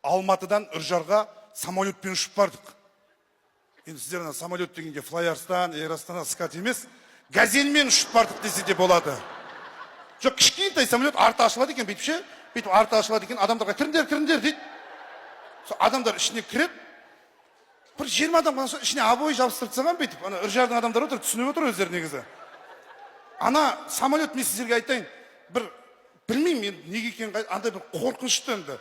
Алматыдан Үржарға самолетпен ұшып бардық. Енді сіздер самолет дегенде Флайарстан, Эйрастан, Скат емес, газельмен ұшып бардық десе де болады. Жоқ, кішкентай самолет арты ашылады екен, бүйтіп ше, бүйтіп арты ашылады екен, адамдарға кіріңдер дейді. Адамдар ішіне кіріп, бір 20 адам қана ішіне обой жабыстырып тастаған бүйтіп. Ана Үржардың адамдары отыр, түсініп отыр өздері негізі. Ана самолет, мен сіздерге айтайын, бір білмеймін мен неге екенін, андай бір қорқынышты енді.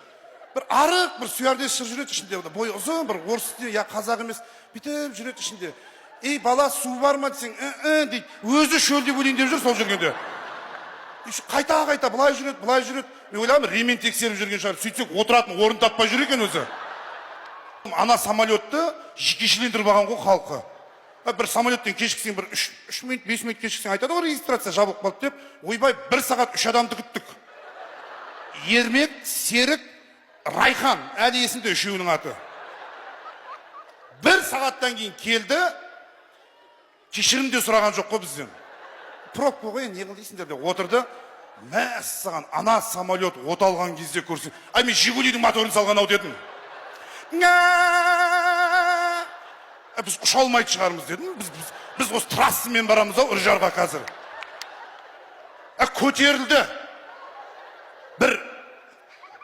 Бір арық, бір стюардесса жүреді ішінде, бойы ұзын, бір орыс те, я қазақ емес, бүйтіп жүреді ішінде. Ей, бала, су бар ма десең, дейді. Өзі шөлде өлейін деп жүр сол жүргенде. Қайта былай жүреді. Мен ойлаймын, ремень тексеріп жүрген шығар. Сөйтсек, отыратын орын таппай жүр екен өзі. Ана самолетті жекешелендіріп алған ғой халқы. Бір самолеттен кешіксең, бір 3 минут, 5 минут кешіксең, айтады ғой, регистрация жабылып қалды деп. Ойбай, 1 сағат 3 адамды күттік. Ермек, Серік, Райхан, әлі есімде үшеуінің аты. 1 сағаттан кейін келді, кешірім де сұраған жоқ қой бізден. Пробка ғой, не қылдейсіңдер деп отырды. Мәссаған, ана самолет от алған кезде көрсең. Ай, мен Жигулидің моторын салған ау дедім. Біз ұша алмайды шығармыз дедім. Біз осы трассымен барамыз ау Үржарға қазір. Көтерілді. Бір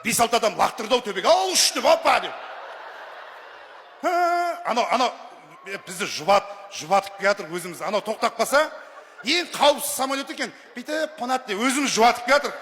5-6 адам лақтырды ау төбеге. Ал ұшты, бапа деп. Анау бізді жұбатып келатыр өзіміз. Анау тоқтап қалса, ең қауіпсіз самолет екен. Бүйтіп қонады деп өзіміз жұбатып келатыр.